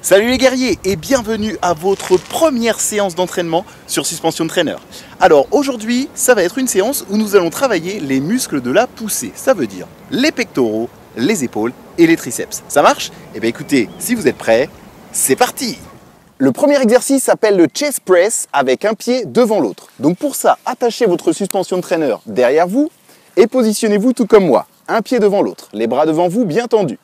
Salut les guerriers et bienvenue à votre première séance d'entraînement sur Suspension Trainer. Alors aujourd'hui, ça va être une séance où nous allons travailler les muscles de la poussée. Ça veut dire les pectoraux, les épaules et les triceps. Ça marche? Eh bien écoutez, si vous êtes prêts, c'est parti! Le premier exercice s'appelle le chest press avec un pied devant l'autre. Donc pour ça, attachez votre suspension de trainer derrière vous et positionnez-vous tout comme moi, un pied devant l'autre, les bras devant vous bien tendus.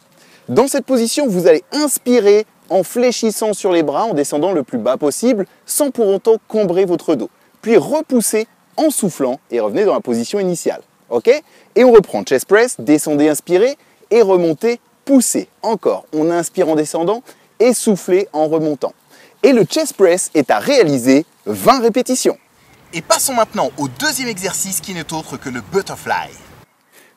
Dans cette position, vous allez inspirer en fléchissant sur les bras, en descendant le plus bas possible, sans pour autant combrer votre dos. Puis repoussez en soufflant et revenez dans la position initiale. Ok? Et on reprend chest press, descendez, inspirez et remontez, poussez. Encore, on inspire en descendant et soufflez en remontant. Et le chest press est à réaliser 20 répétitions. Et passons maintenant au deuxième exercice qui n'est autre que le butterfly.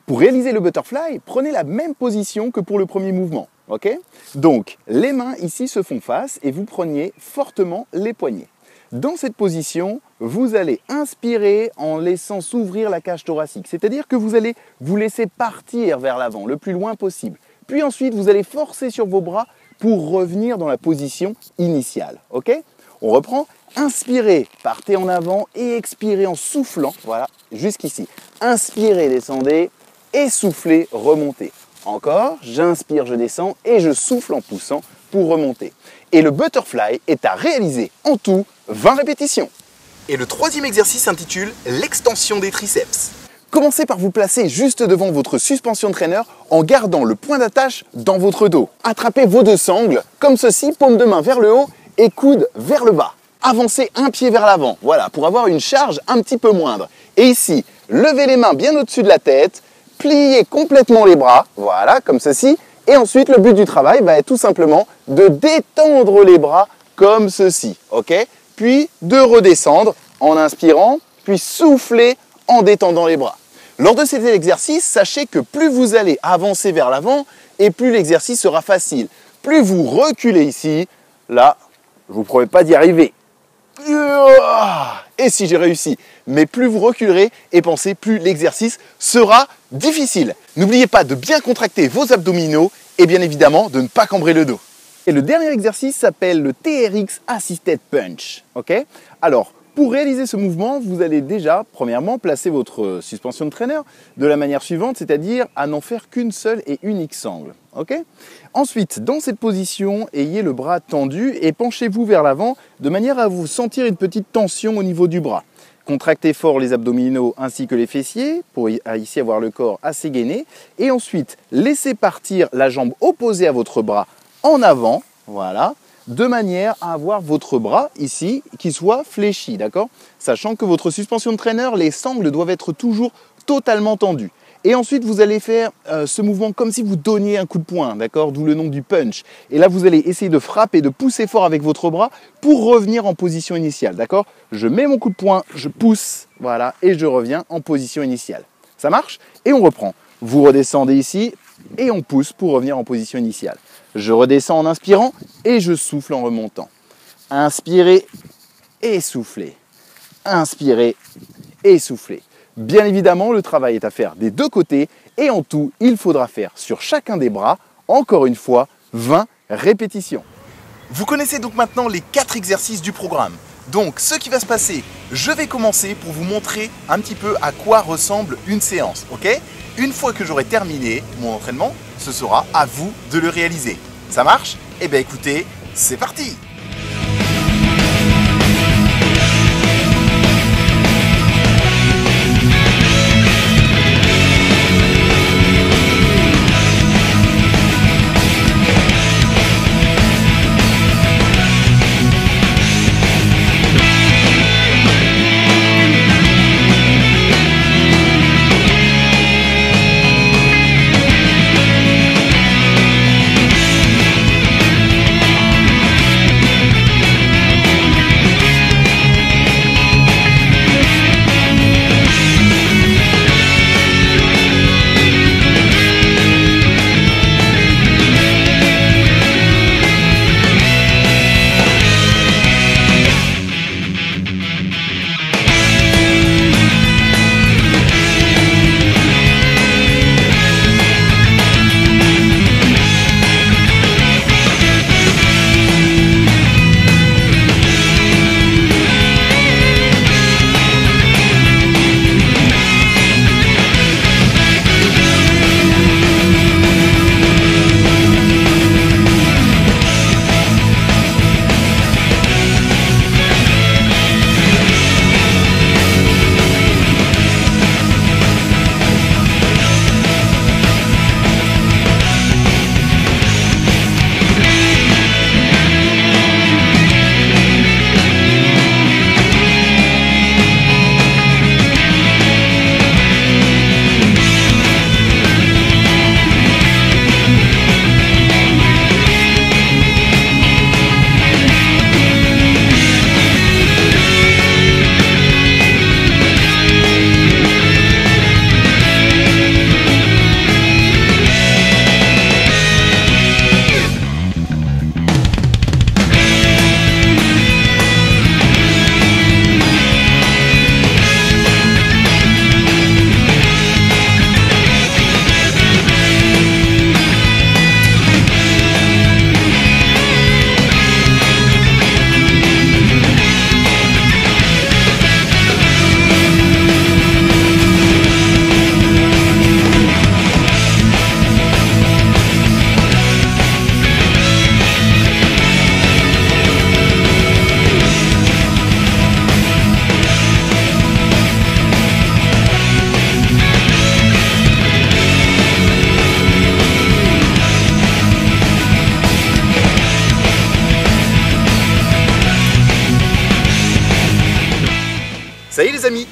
Pour réaliser le butterfly, prenez la même position que pour le premier mouvement. Okay? Donc, les mains ici se font face et vous preniez fortement les poignets. Dans cette position, vous allez inspirer en laissant s'ouvrir la cage thoracique. C'est-à-dire que vous allez vous laisser partir vers l'avant, le plus loin possible. Puis ensuite, vous allez forcer sur vos bras pour revenir dans la position initiale. Okay? On reprend. Inspirez, partez en avant et expirez en soufflant. Voilà, jusqu'ici. Inspirez, descendez et soufflez, remontez. Encore, j'inspire, je descends et je souffle en poussant pour remonter. Et le butterfly est à réaliser en tout 20 répétitions. Et le troisième exercice s'intitule l'extension des triceps. Commencez par vous placer juste devant votre suspension de trainer en gardant le point d'attache dans votre dos. Attrapez vos deux sangles comme ceci, paume de main vers le haut et coude vers le bas. Avancez un pied vers l'avant, voilà, pour avoir une charge un petit peu moindre. Et ici, levez les mains bien au-dessus de la tête. Pliez complètement les bras, voilà, comme ceci. Et ensuite, le but du travail va être tout simplement de détendre les bras comme ceci, ok? Puis de redescendre en inspirant, puis souffler en détendant les bras. Lors de cet exercice, sachez que plus vous allez avancer vers l'avant et plus l'exercice sera facile. Plus vous reculez ici, là, je ne vous promets pas d'y arriver. Et si j'ai réussi, mais plus vous reculerez et pensez, plus l'exercice sera difficile. N'oubliez pas de bien contracter vos abdominaux et bien évidemment de ne pas cambrer le dos. Et le dernier exercice s'appelle le TRX Assisted Punch. Okay? Alors, pour réaliser ce mouvement, vous allez déjà, premièrement, placer votre suspension de trainer de la manière suivante, c'est-à-dire à n'en faire qu'une seule et unique sangle. Okay? Ensuite, dans cette position, ayez le bras tendu et penchez-vous vers l'avant de manière à vous sentir une petite tension au niveau du bras. Contractez fort les abdominaux ainsi que les fessiers pour ici avoir le corps assez gainé. Et ensuite, laissez partir la jambe opposée à votre bras en avant, voilà, de manière à avoir votre bras ici qui soit fléchi, d'accord? Sachant que votre suspension de trainer, les sangles doivent être toujours totalement tendues. Et ensuite, vous allez faire ce mouvement comme si vous donniez un coup de poing, d'accord? D'où le nom du punch. Et là, vous allez essayer de frapper, de pousser fort avec votre bras pour revenir en position initiale, d'accord? Je mets mon coup de poing, je pousse, voilà, et je reviens en position initiale. Ça marche? Et on reprend. Vous redescendez ici et on pousse pour revenir en position initiale. Je redescends en inspirant et je souffle en remontant. Inspirez et soufflez. Inspirez et soufflez. Bien évidemment, le travail est à faire des deux côtés et en tout, il faudra faire sur chacun des bras, encore une fois, 20 répétitions. Vous connaissez donc maintenant les 4 exercices du programme. Donc, ce qui va se passer, je vais commencer pour vous montrer un petit peu à quoi ressemble une séance, ok? Une fois que j'aurai terminé mon entraînement, ce sera à vous de le réaliser. Ça marche? Eh bien écoutez, c'est parti!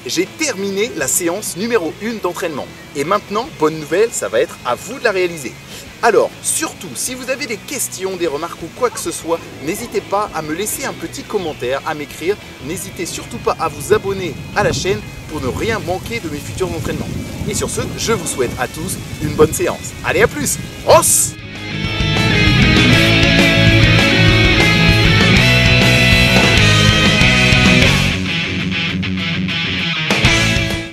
j'ai terminé la séance numéro 1 d'entraînement. Et maintenant, bonne nouvelle, ça va être à vous de la réaliser. Alors, surtout, si vous avez des questions, des remarques ou quoi que ce soit, n'hésitez pas à me laisser un petit commentaire, à m'écrire. N'hésitez surtout pas à vous abonner à la chaîne pour ne rien manquer de mes futurs entraînements. Et sur ce, je vous souhaite à tous une bonne séance. Allez, à plus! Os!